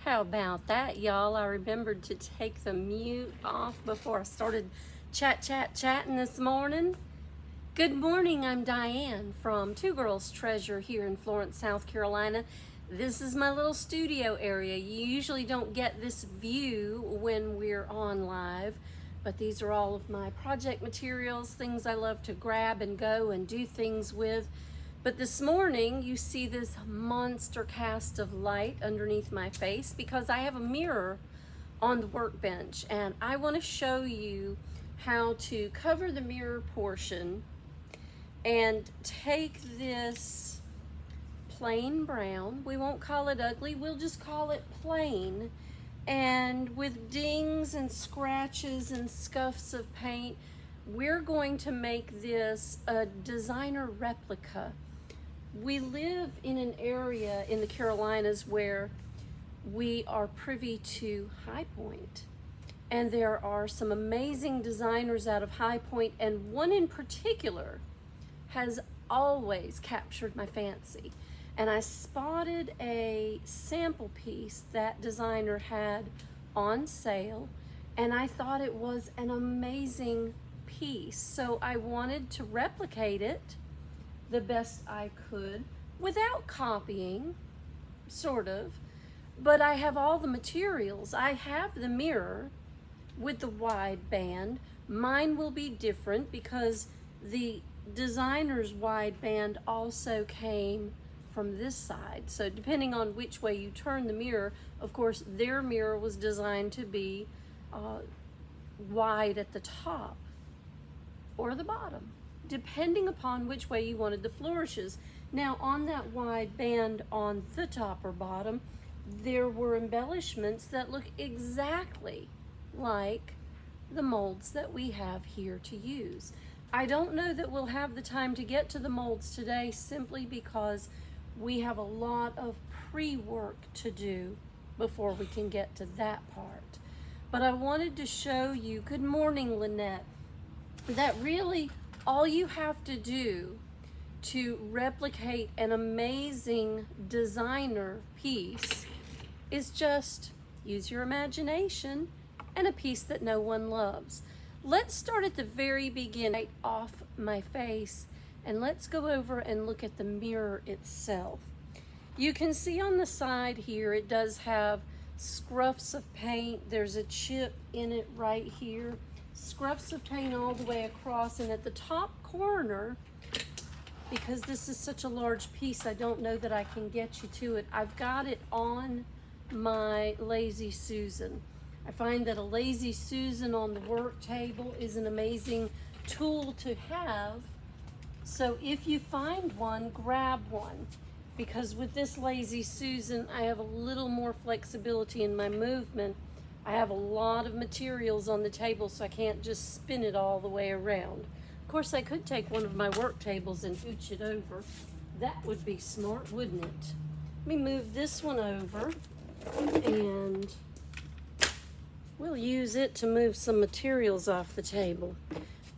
How about that, y'all? I remembered to take the mute off before I started chatting this morning. Good morning, I'm Diane from Two Girls Treasure here in Florence, South Carolina. This is my little studio area. You usually don't get this view when we're on live, but these are all of my project materials, things I love to grab and go and do things with. But this morning, you see this monster cast of light underneath my face because I have a mirror on the workbench, and I want to show you how to cover the mirror portion and take this plain brown, we won't call it ugly, we'll just call it plain, and with dings and scratches and scuffs of paint, we're going to make this a designer replica. We live in an area in the Carolinas where we are privy to High Point, and there are some amazing designers out of High Point, and one in particular has always captured my fancy. And I spotted a sample piece that designer had on sale, and I thought it was an amazing piece. So I wanted to replicate it the best I could without copying, sort of, but I have all the materials. I have the mirror with the wide band. Mine will be different because the designer's wide band also came from this side. So depending on which way you turn the mirror, of course, their mirror was designed to be wide at the top or the bottom, depending upon which way you wanted the flourishes. Now, on that wide band on the top or bottom, there were embellishments that look exactly like the molds that we have here to use. I don't know that we'll have the time to get to the molds today simply because we have a lot of pre-work to do before we can get to that part. But I wanted to show you, good morning, Lynette, that really all you have to do to replicate an amazing designer piece is just use your imagination and a piece that no one loves. Let's start at the very beginning, right off my face, and let's go over and look at the mirror itself. You can see on the side here, it does have scruffs of paint. There's a chip in it right here. Scruffs of paint all the way across, and at the top corner, because this is such a large piece, I don't know that I can get you to it. I've got it on my Lazy Susan. I find that a Lazy Susan on the work table is an amazing tool to have. So if you find one, grab one, because with this Lazy Susan, I have a little more flexibility in my movement. I have a lot of materials on the table, so I can't just spin it all the way around. Of course, I could take one of my work tables and ooch it over. That would be smart, wouldn't it? Let me move this one over, and we'll use it to move some materials off the table.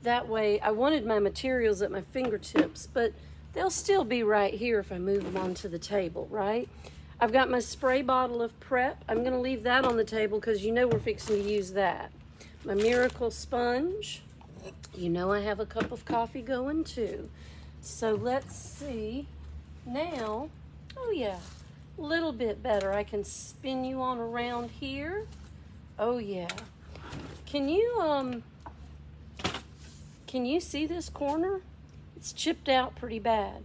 That way, I wanted my materials at my fingertips, but they'll still be right here if I move them onto the table, right? I've got my spray bottle of prep. I'm gonna leave that on the table because you know we're fixing to use that. My miracle sponge. You know I have a cup of coffee going too. So let's see. Now, oh yeah, a little bit better. I can spin you on around here. Oh yeah. Can you see this corner? It's chipped out pretty bad.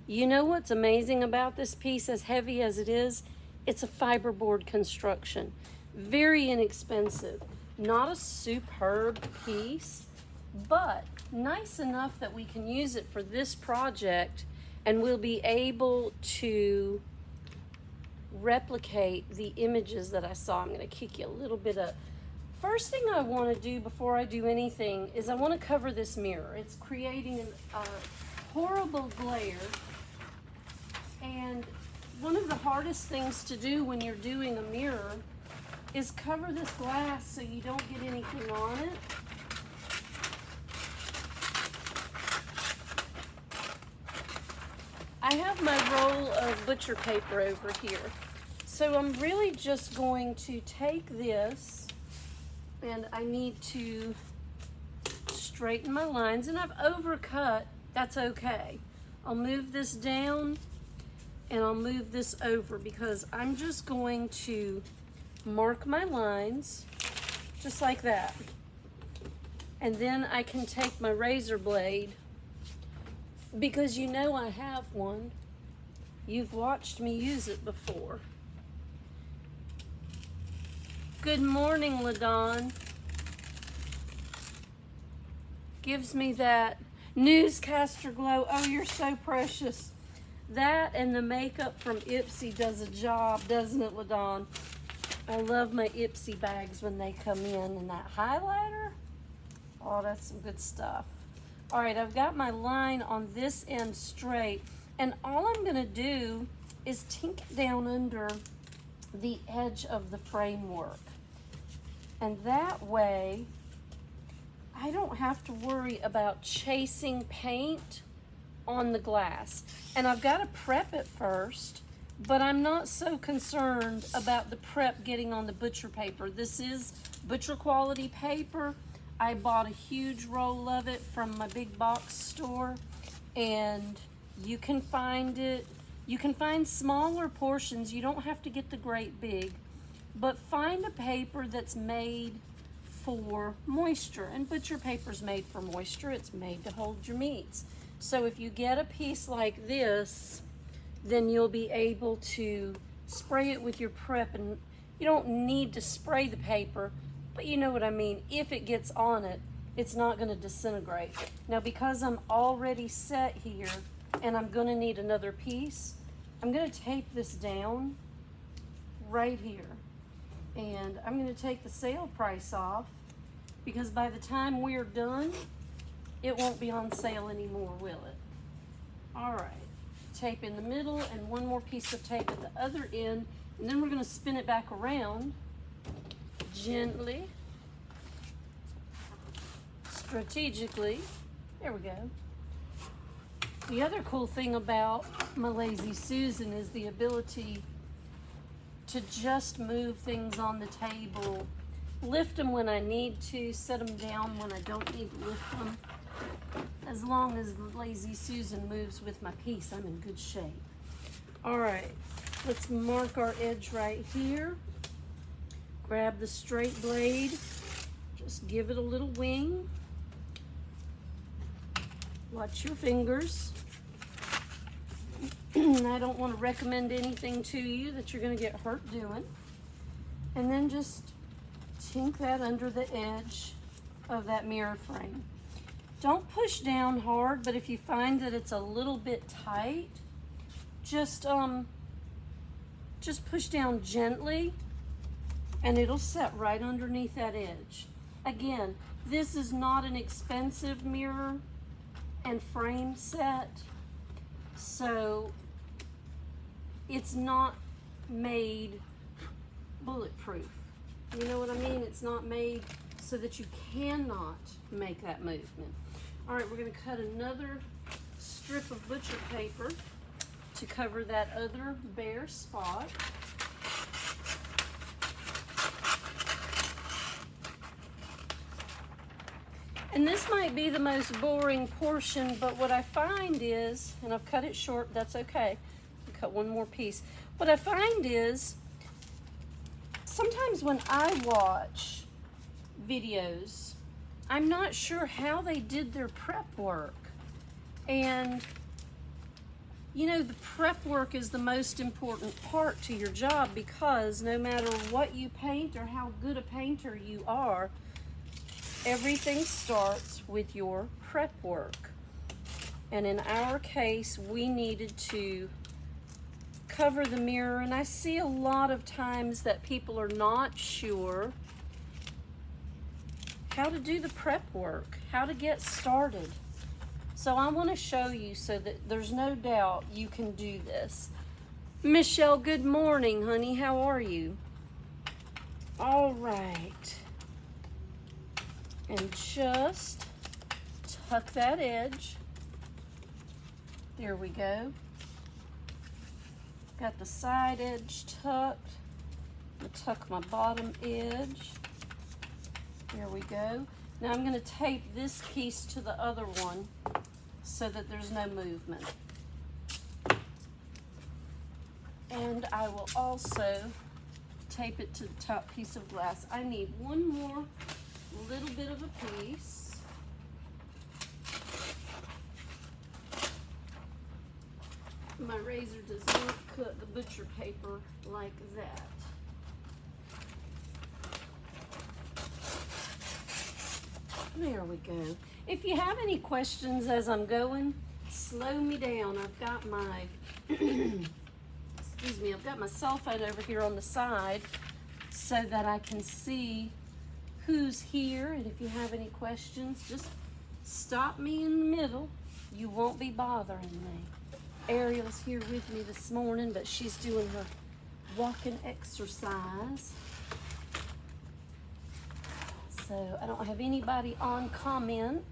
You know what's amazing about this piece, as heavy as it is? It's a fiberboard construction. Very inexpensive. Not a superb piece, but nice enough that we can use it for this project, and we'll be able to replicate the images that I saw. I'm gonna kick you a little bit up. First thing I want to do before I do anything is I want to cover this mirror. It's creating a horrible glare, and one of the hardest things to do when you're doing a mirror is cover this glass so you don't get anything on it. I have my roll of butcher paper over here. So I'm really just going to take this, and I need to straighten my lines, and I've overcut. That's okay. I'll move this down and I'll move this over because I'm just going to mark my lines just like that. And then I can take my razor blade, because you know I have one. You've watched me use it before. Good morning, LaDon. Gives me that newscaster glow. Oh, you're so precious. That and the makeup from Ipsy does a job, doesn't it, LaDon? I love my Ipsy bags when they come in. And that highlighter, oh, that's some good stuff. All right, I've got my line on this end straight, and all I'm gonna do is tink it down under the edge of the framework. And that way, I don't have to worry about chasing paint on the glass. And I've got to prep it first, but I'm not so concerned about the prep getting on the butcher paper. This is butcher quality paper. I bought a huge roll of it from my big box store, and you can find it. You can find smaller portions. You don't have to get the great big, but find a paper that's made for moisture, and butcher paper's made for moisture. It's made to hold your meats. So if you get a piece like this, then you'll be able to spray it with your prep, and you don't need to spray the paper, but you know what I mean. If it gets on it, it's not going to disintegrate. Now, because I'm already set here and I'm going to need another piece, I'm going to tape this down right here. And I'm going to take the sale price off, because by the time we're done, it won't be on sale anymore, will it? All right, tape in the middle and one more piece of tape at the other end, and then we're going to spin it back around gently, strategically. There we go. The other cool thing about my Lazy Susan is the ability to just move things on the table, lift them when I need to, set them down when I don't need to lift them. As long as Lazy Susan moves with my piece, I'm in good shape. All right, let's mark our edge right here. Grab the straight blade, just give it a little wing. Watch your fingers. I don't want to recommend anything to you that you're going to get hurt doing. And then just tink that under the edge of that mirror frame. Don't push down hard, but if you find that it's a little bit tight, just push down gently and it'll set right underneath that edge. Again, this is not an expensive mirror and frame set, so it's not made bulletproof. You know what I mean? It's not made so that you cannot make that movement. All right, we're going to cut another strip of butcher paper to cover that other bare spot. And this might be the most boring portion, but what I find is, and I've cut it short, that's okay. I'll cut one more piece. What I find is, sometimes when I watch videos, I'm not sure how they did their prep work. And, you know, the prep work is the most important part to your job, because no matter what you paint or how good a painter you are, everything starts with your prep work. And in our case, we needed to cover the mirror, and I see a lot of times that people are not sure how to do the prep work, how to get started. So I want to show you so that there's no doubt you can do this. Michelle, good morning, honey. How are you? All right. And just tuck that edge. There we go. Got the side edge tucked. I'm gonna tuck my bottom edge. There we go. Now I'm gonna tape this piece to the other one so that there's no movement. And I will also tape it to the top piece of glass. I need one more little bit of a piece. My razor does not cut the butcher paper like that. There we go. If you have any questions as I'm going, slow me down. I've got my, excuse me, I've got my cell phone over here on the side so that I can see who's here. And if you have any questions, just stop me in the middle. You won't be bothering me. Ariel's here with me this morning, but she's doing her walking exercise. So I don't have anybody on comment,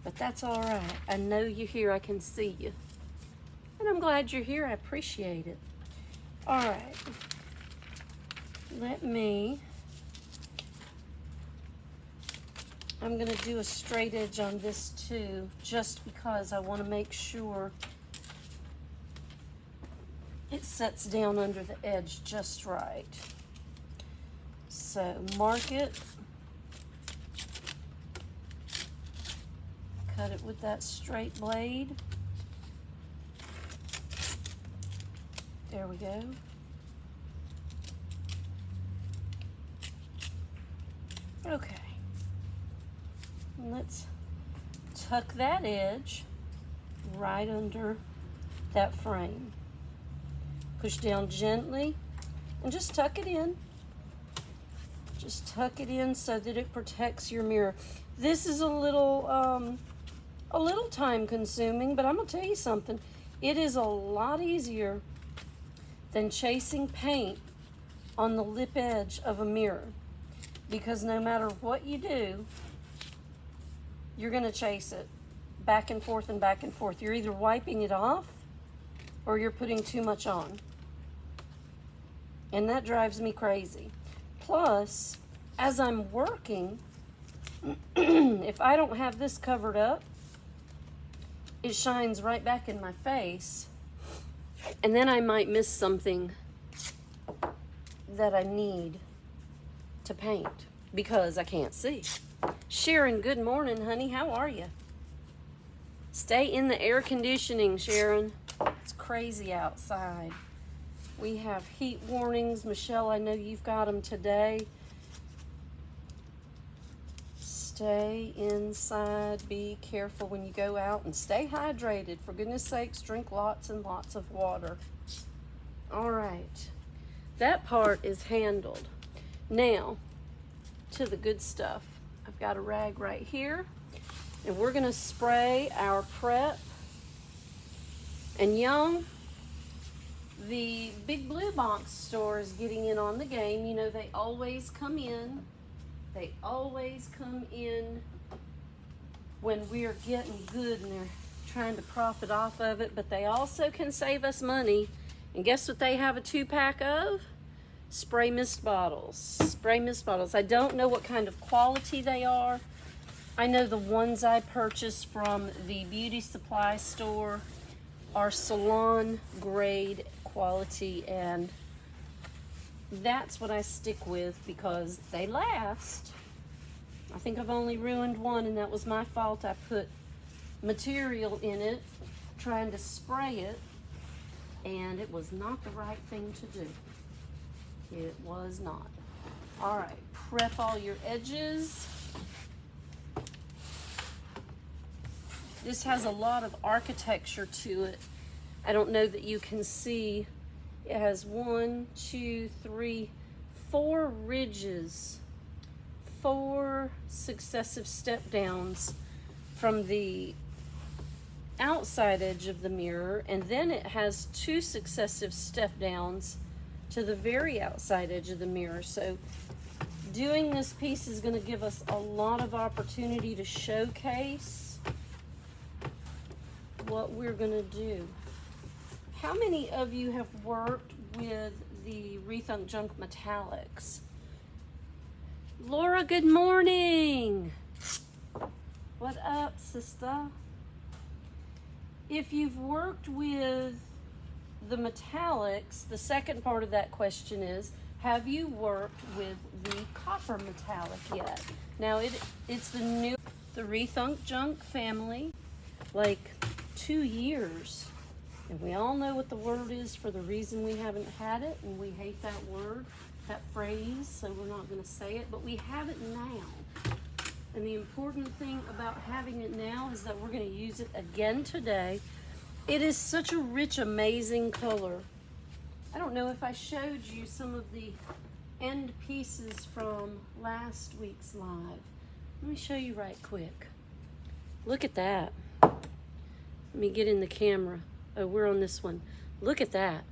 but that's all right. I know you're here. I can see you. And I'm glad you're here. I appreciate it. All right. I'm going to do a straight edge on this too, just because I want to make sure it sets down under the edge just right. So mark it. Cut it with that straight blade. There we go. Okay. Let's tuck that edge right under that frame. Push down gently and just tuck it in. Just tuck it in so that it protects your mirror. This is a little time consuming, but I'm gonna tell you something. It is a lot easier than chasing paint on the lip edge of a mirror, because no matter what you do, you're gonna chase it back and forth and back and forth. You're either wiping it off or you're putting too much on. And that drives me crazy. Plus, as I'm working, if I don't have this covered up, it shines right back in my face, and then I might miss something that I need to paint because I can't see. Sharon, good morning, honey. How are you? Stay in the air conditioning, Sharon. It's crazy outside. We have heat warnings. Michelle, I know you've got them today. Stay inside, be careful when you go out, and stay hydrated. For goodness sakes, drink lots and lots of water. All right, that part is handled. Now, to the good stuff. I've got a rag right here, and we're gonna spray our prep. And Young, the Big Blue Box store is getting in on the game. You know, they always come in. They always come in when we're getting good and they're trying to profit off of it, but they also can save us money. And guess what they have a 2-pack of? Spray mist bottles. Spray mist bottles. I don't know what kind of quality they are. I know the ones I purchased from the beauty supply store are salon grade quality, and that's what I stick with because they last. I think I've only ruined one, and that was my fault. I put material in it trying to spray it, and it was not the right thing to do. It was not. All right, prep all your edges. This has a lot of architecture to it. I don't know that you can see. It has 1, 2, 3, 4 ridges, 4 successive step downs from the outside edge of the mirror, and then it has 2 successive step downs to the very outside edge of the mirror. So doing this piece is going to give us a lot of opportunity to showcase what we're going to do. How many of you have worked with the Rethunk Junk Metallics? Laura, good morning. What up, sister? If you've worked with the metallics, the second part of that question is, have you worked with the copper metallic yet? Now it's the Rethunk Junk family, like 2 years. And we all know what the word is for the reason we haven't had it, and we hate that word, that phrase, so we're not going to say it, but we have it now. And the important thing about having it now is that we're going to use it again today. It is such a rich, amazing color. I don't know if I showed you some of the end pieces from last week's live. Let me show you right quick. Look at that. Let me get in the camera. Oh, we're on this one. Look at that.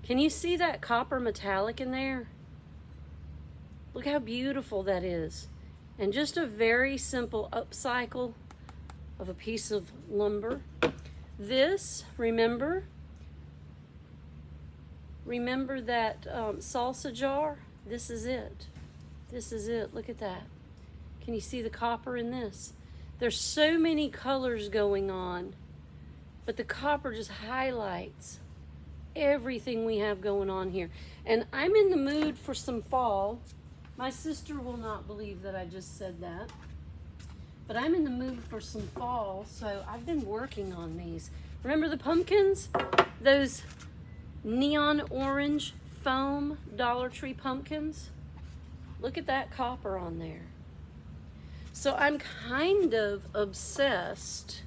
Can you see that copper metallic in there? Look how beautiful that is. And just a very simple upcycle of a piece of lumber. This, remember that salsa jar? This is it. This is it. Look at that. Can you see the copper in this? There's so many colors going on, but the copper just highlights everything we have going on here. And I'm in the mood for some fall. My sister will not believe that I just said that, but I'm in the mood for some fall, so I've been working on these. Remember the pumpkins? Those neon orange foam Dollar Tree pumpkins? Look at that copper on there. So I'm kind of obsessed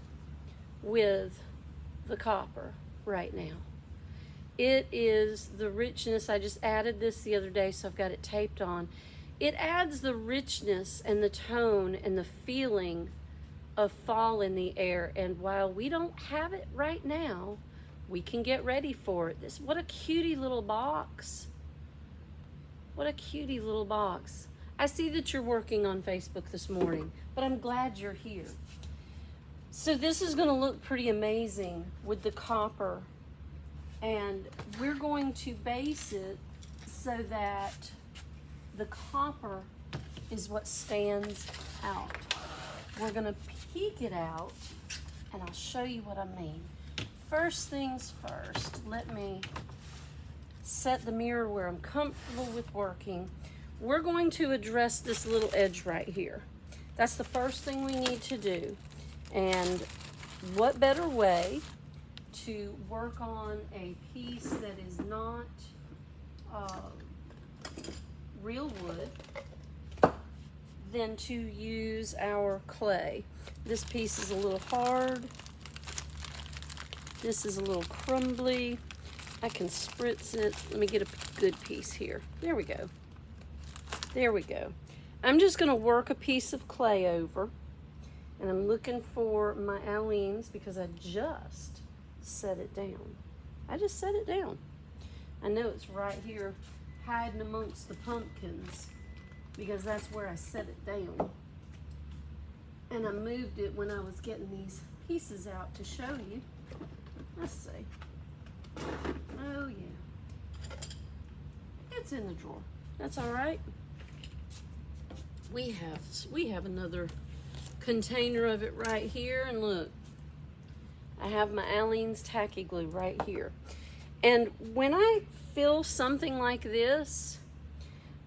with the copper right now. It is the richness. I just added this the other day, so I've got it taped on. It adds the richness and the tone and the feeling of fall in the air. And while we don't have it right now, we can get ready for it. What a cutie little box. What a cutie little box. I see that you're working on Facebook this morning, but I'm glad you're here. So this is going to look pretty amazing with the copper, and we're going to base it so that the copper is what stands out. We're going to peek it out, and I'll show you what I mean. First things first, let me set the mirror where I'm comfortable with working. We're going to address this little edge right here. That's the first thing we need to do. And what better way to work on a piece that is not real wood than to use our clay. This piece is a little hard. This is a little crumbly. I can spritz it. Let me get a good piece here. There we go. There we go. I'm just going to work a piece of clay over, and I'm looking for my Aleene's because I just set it down. I just set it down. I know it's right here hiding amongst the pumpkins because that's where I set it down. And I moved it when I was getting these pieces out to show you. Let's see. Oh yeah. It's in the drawer. That's all right. We have another container of it right here, and look, I have my Aleene's tacky glue right here. And when I fill something like this,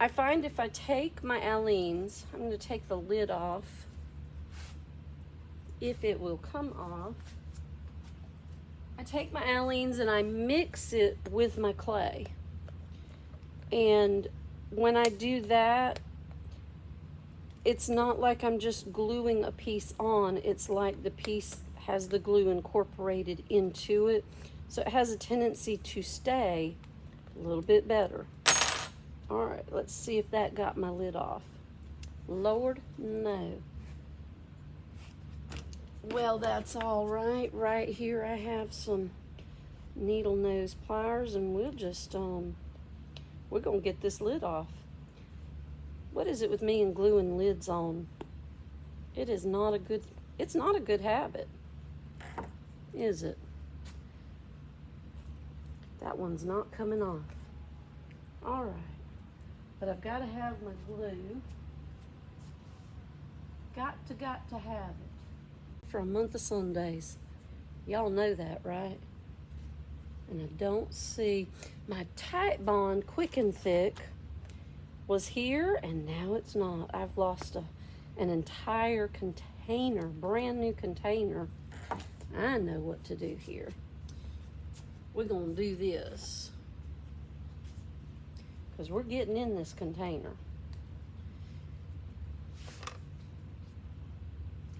I find if I take my Aleene's, I'm going to take the lid off, if it will come off. I take my Aleene's and I mix it with my clay. And when I do that, it's not like I'm just gluing a piece on. It's like the piece has the glue incorporated into it. So it has a tendency to stay a little bit better. All right, let's see if that got my lid off. Lord, no. Well, that's all right. Right here I have some needle nose pliers, and we'll just, we're gonna get this lid off. What is it with me and gluing lids on? It is not a good, it's not a good habit, is it? That one's not coming off. All right, but I've got to have my glue. Got to have it. For a month of Sundays. Y'all know that, right? And I don't see my Tight Bond Quick and Thick was here and now it's not. I've lost an entire container, brand new container. I know what to do here. We're gonna do this because we're getting in this container.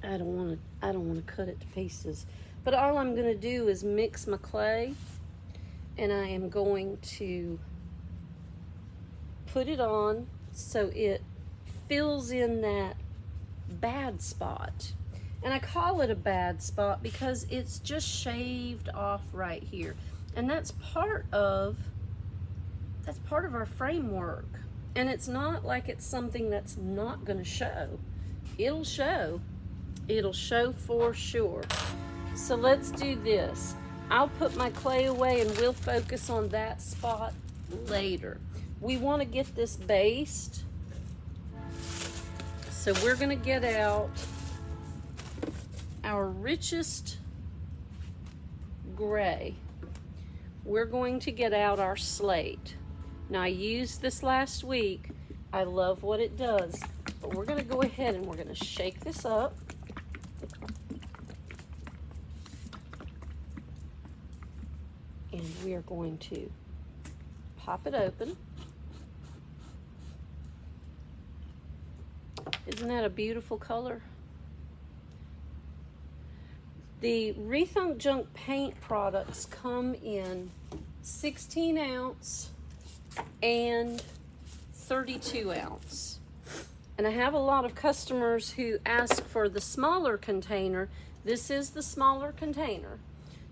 I don't want to cut it to pieces. But all I'm going to do is mix my clay, and I am going to put it on so it fills in that bad spot. And I call it a bad spot because it's just shaved off right here. And that's part of our framework. And it's not like it's something that's not going to show. It'll show. It'll show for sure. So let's do this. I'll put my clay away and we'll focus on that spot later. We want to get this based. So we're going to get out our richest gray. We're going to get out our slate. Now I used this last week. I love what it does. But we're going to go ahead and we're going to shake this up. And we are going to pop it open. Isn't that a beautiful color? The Rethunk Junk paint products come in 16 ounce and 32 ounce. And I have a lot of customers who ask for the smaller container. This is the smaller container.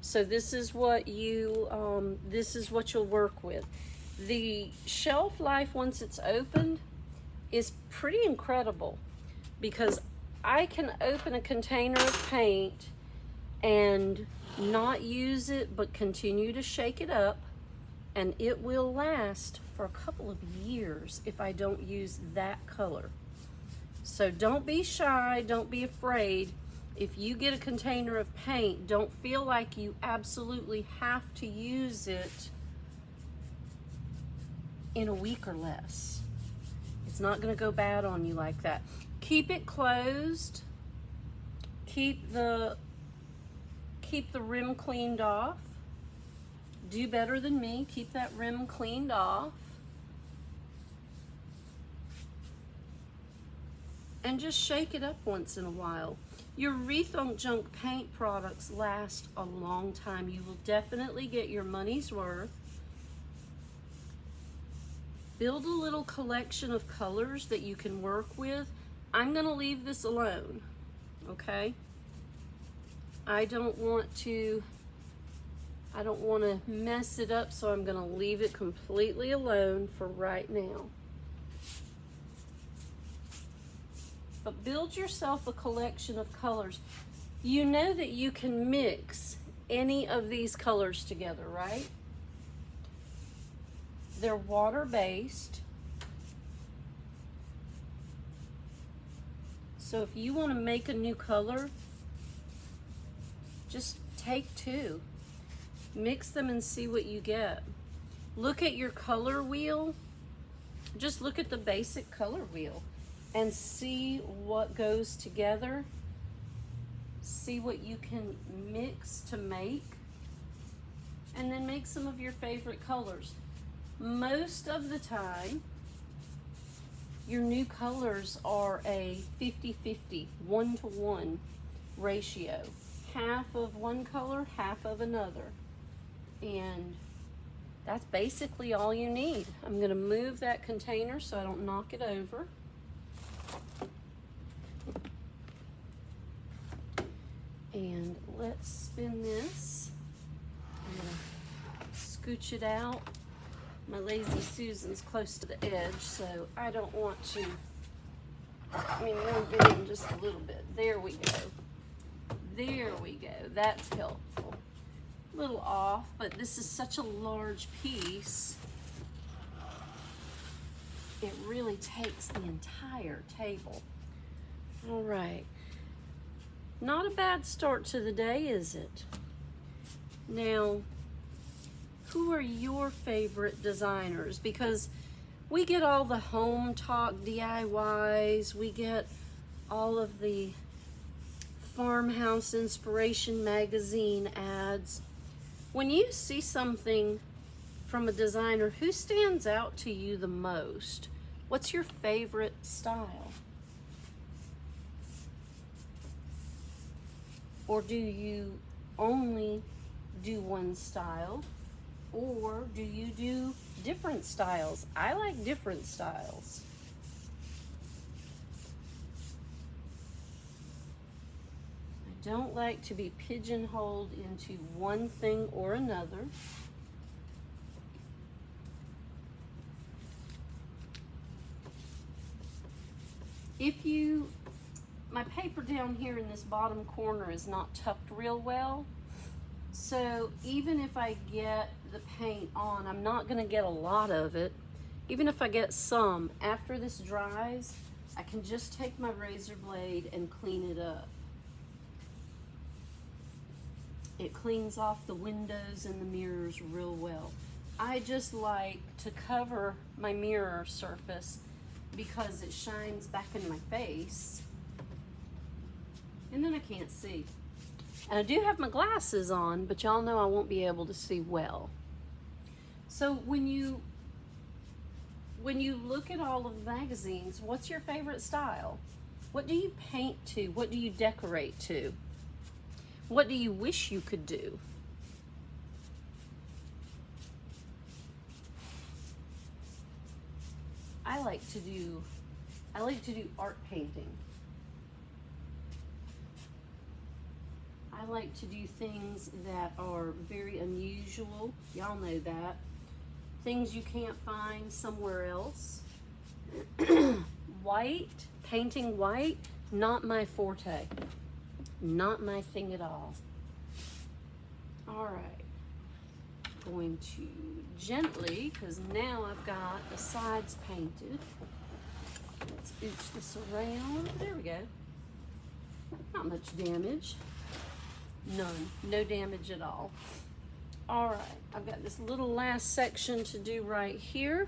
So this is what you'll work with. The shelf life once it's opened is pretty incredible because I can open a container of paint and not use it but continue to shake it up, and it will last for a couple of years if I don't use that color. So don't be shy, don't be afraid. If you get a container of paint, don't feel like you absolutely have to use it in a week or less. It's not going to go bad on you like that. Keep it closed. Keep the rim cleaned off. Do better than me. Keep that rim cleaned off. And just shake it up once in a while. Your Rethunk Junk paint products last a long time. You will definitely get your money's worth. Build a little collection of colors that you can work with. I'm going to leave this alone, okay? I don't want to mess it up, so I'm going to leave it completely alone for right now. But build yourself a collection of colors. You know that you can mix any of these colors together, right? They're water-based. So if you want to make a new color, just take two. Mix them and see what you get. Look at your color wheel. Just look at the basic color wheel and see what goes together. See what you can mix to make, and then make some of your favorite colors. Most of the time, your new colors are a 50-50, 1-to-1 ratio. Half of one color, half of another. And that's basically all you need. I'm gonna move that container so I don't knock it over. And let's spin this. I'm gonna scooch it out. My Lazy Susan's close to the edge, so I don't want to, we'll get in just a little bit. There we go. There we go. That's helpful. a little off, but this is such a large piece. It really takes the entire table. All right. Not a bad start to the day, is it? Now, who are your favorite designers? Because we get all the Home Talk DIYs, we get all of the Farmhouse Inspiration magazine ads. When you see something from a designer, who stands out to you the most? What's your favorite style? Or do you only do one style? Or do you do different styles? I like different styles. I don't like to be pigeonholed into one thing or another. My paper down here in this bottom corner is not tucked real well. So even if I get the paint on, I'm not gonna get a lot of it. Even if I get some, after this dries, I can just take my razor blade and clean it up. It cleans off the windows and the mirrors real well. I just like to cover my mirror surface because it shines back in my face and then I can't see. And I do have my glasses on, but y'all know I won't be able to see well. So when you look at all of the magazines, what's your favorite style? What do you paint to? What do you decorate to? What do you wish you could do? I like to do art painting. I like to do things that are very unusual. Y'all know that. Things you can't find somewhere else. White, painting white, not my forte. Not my thing at all. All right. Going to gently, because now I've got the sides painted. Let's ooch this around. There we go. Not much damage. None. No damage at all. All right. I've got this little last section to do right here.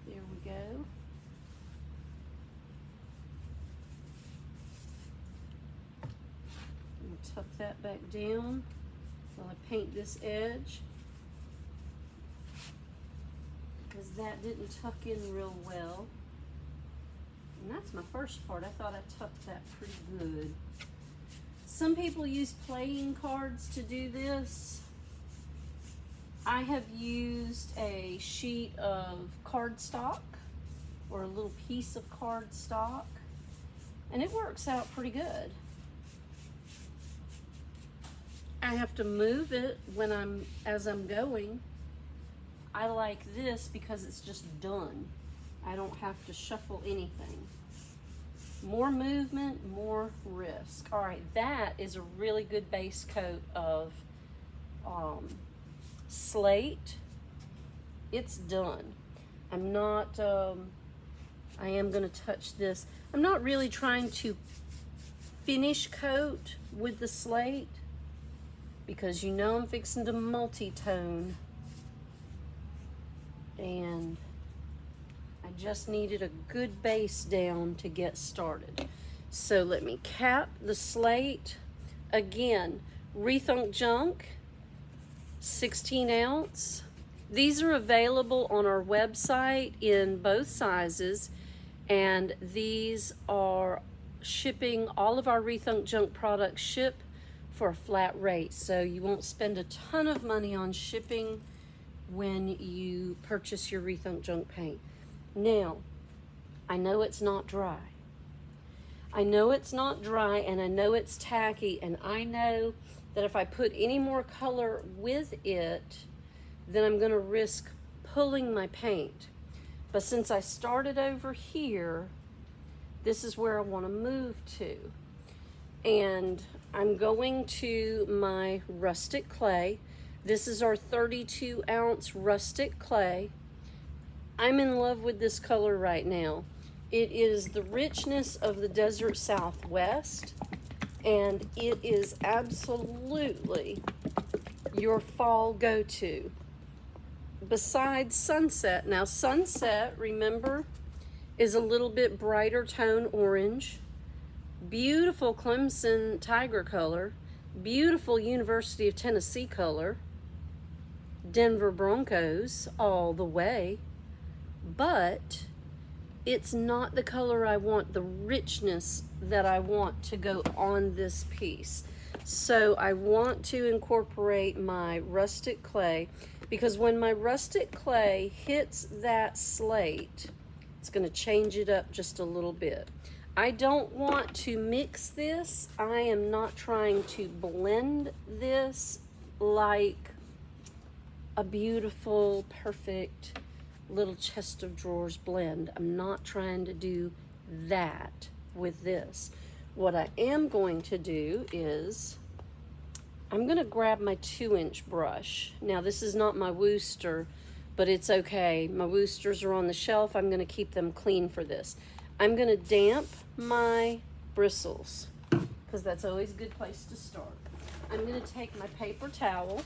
There we go. I'm going to tuck that back down while I paint this edge, because that didn't tuck in real well. And that's my first part. I thought I tucked that pretty good. Some people use playing cards to do this. I have used a sheet of cardstock or a little piece of cardstock, and it works out pretty good. I have to move it as I'm going. I like this because it's just done. I don't have to shuffle anything. More movement, more risk. All right, that is a really good base coat of slate. It's done. I am gonna touch this. I'm not really trying to finish coat with the slate because you know I'm fixing to multi-tone, and I just needed a good base down to get started. So let me cap the slate. Again, Rethunk Junk, 16 ounce. These are available on our website in both sizes, and these are shipping. All of our Rethunk Junk products ship for a flat rate, so you won't spend a ton of money on shipping when you purchase your Rethunk Junk paint. Now, I know it's not dry. I know it's not dry, and I know it's tacky, and I know that if I put any more color with it, then I'm gonna risk pulling my paint. But since I started over here, this is where I wanna move to. And I'm going to my Rustic Clay. This is our 32-ounce Rustic Clay. I'm in love with this color right now. It is the richness of the desert Southwest, and it is absolutely your fall go-to. Besides Sunset. Now Sunset, remember, is a little bit brighter tone orange. Beautiful Clemson Tiger color. Beautiful University of Tennessee color. Denver Broncos all the way. But it's not the color I want, the richness that I want to go on this piece. So I want to incorporate my Rustic Clay, because when my Rustic Clay hits that slate, it's going to change it up just a little bit. I don't want to mix this. I am not trying to blend this like a beautiful, perfect little chest of drawers blend. I'm not trying to do that with this. What I am going to do is I'm going to grab my 2-inch brush. Now this is not my Wooster, but it's okay. My Woosters are on the shelf. I'm going to keep them clean for this. I'm going to damp my bristles, because that's always a good place to start. I'm going to take my paper towel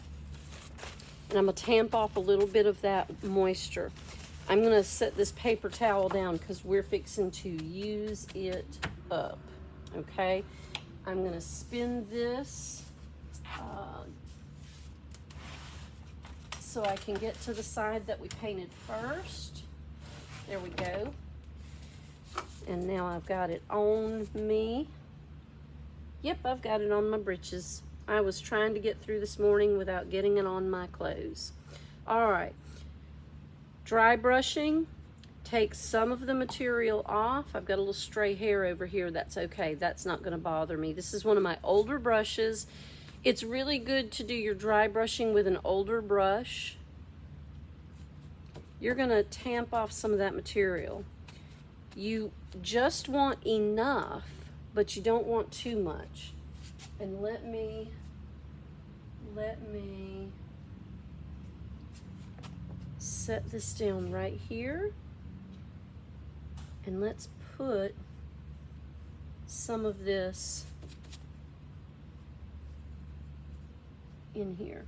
and I'm going to tamp off a little bit of that moisture. I'm going to set this paper towel down because we're fixing to use it up. Okay, I'm going to spin this so I can get to the side that we painted first. There we go. And now I've got it on me. Yep, I've got it on my britches. I was trying to get through this morning without getting it on my clothes. All right. Dry brushing takes some of the material off. I've got a little stray hair over here. That's okay. That's not going to bother me. This is one of my older brushes. It's really good to do your dry brushing with an older brush. You're going to tamp off some of that material. You just want enough, but you don't want too much. And let me set this down right here. And let's put some of this in here.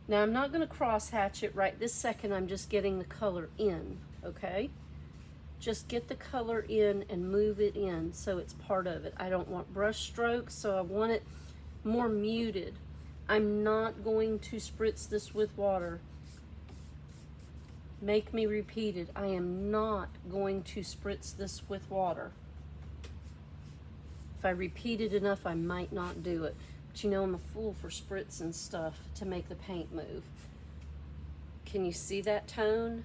Now I'm not going to cross hatch it right this second. I'm just getting the color in, okay? Just get the color in and move it in so it's part of it. I don't want brush strokes, so I want it more muted. I'm not going to spritz this with water. Make me repeat it. I am not going to spritz this with water. If I repeat it enough, I might not do it. But you know, I'm a fool for spritzing stuff to make the paint move. Can you see that tone?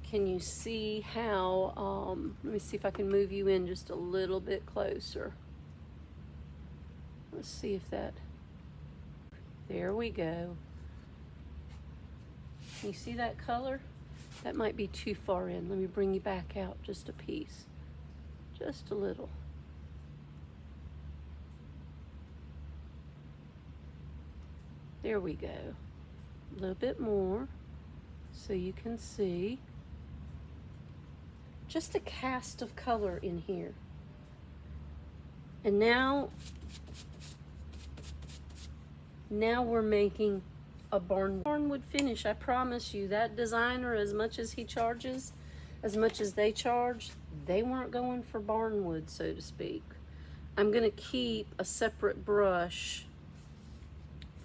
Can you see how, let me see if I can move you in just a little bit closer. Let's see if that, there we go. Can you see that color? That might be too far in. Let me bring you back out just a piece, just a little. There we go. A little bit more so you can see. Just a cast of color in here. And now we're making a barnwood finish. I promise you, that designer, as much as he charges, as much as they charge, they weren't going for barnwood, so to speak. I'm gonna keep a separate brush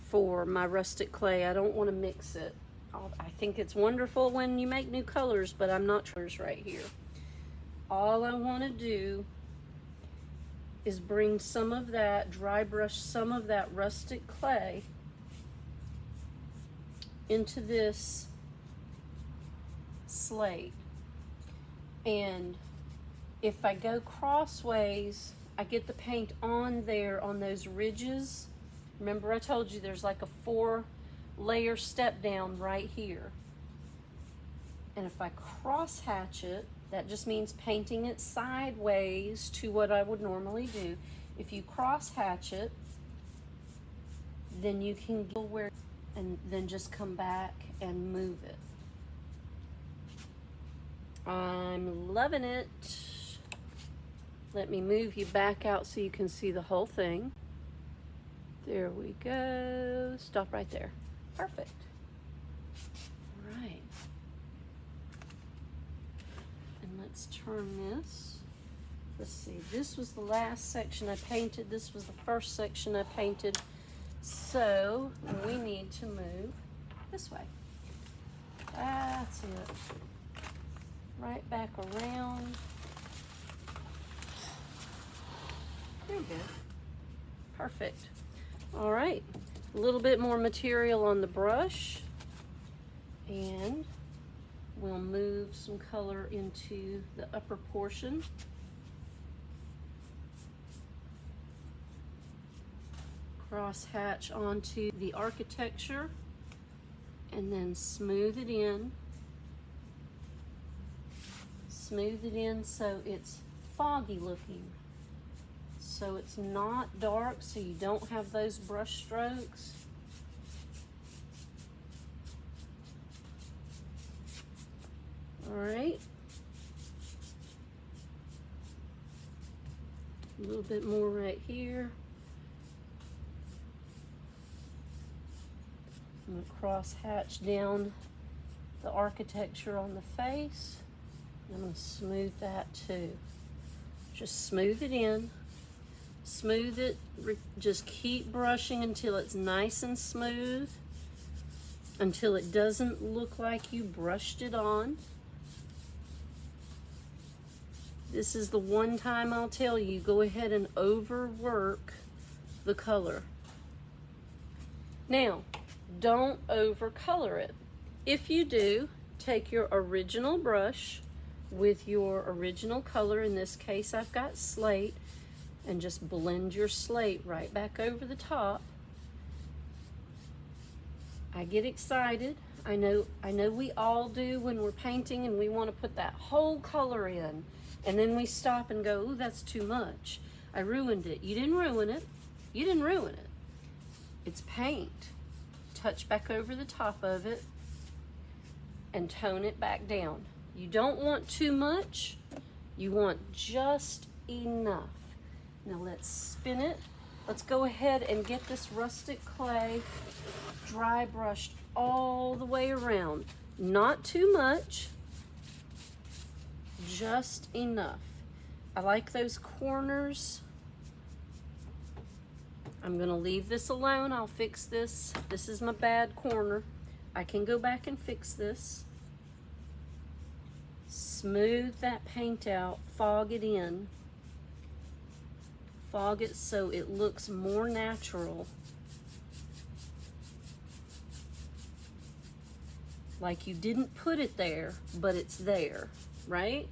for my Rustic Clay. I don't want to mix it. I think it's wonderful when you make new colors, but I'm not colors right here. All I want to do is bring some of that, dry brush some of that Rustic Clay into this slate. And if I go crossways, I get the paint on there on those ridges. Remember I told you there's like a 4-layer step down right here. And if I cross hatch it, that just means painting it sideways to what I would normally do. If you cross hatch it, then you can go where and then just come back and move it. I'm loving it. Let me move you back out so you can see the whole thing. There we go. Stop right there. Perfect. All right. And let's turn this. Let's see, this was the last section I painted. This was the first section I painted. So we need to move this way. That's it. Right back around. There we go. Perfect. All right, a little bit more material on the brush, and we'll move some color into the upper portion. Cross hatch onto the architecture and then smooth it in. Smooth it in so it's foggy looking. So it's not dark, so you don't have those brush strokes. All right. A little bit more right here. I'm going to cross hatch down the architecture on the face. I'm going to smooth that too. Just smooth it in. Smooth it. Just keep brushing until it's nice and smooth. Until it doesn't look like you brushed it on. This is the one time I'll tell you, go ahead and overwork the color. Now, don't overcolor it. If you do, take your original brush with your original color. In this case, I've got slate, and just blend your slate right back over the top. I get excited. I know we all do when we're painting and we want to put that whole color in, and then we stop and go, ooh, that's too much. I ruined it. You didn't ruin it. You didn't ruin it. It's paint. Touch back over the top of it and tone it back down. You don't want too much. You want just enough. Now let's spin it. Let's go ahead and get this rustic clay dry brushed all the way around. Not too much, just enough. I like those corners. I'm gonna leave this alone. I'll fix this. This is my bad corner. I can go back and fix this. Smooth that paint out, fog it in. Fog it so it looks more natural. Like you didn't put it there, but it's there, right?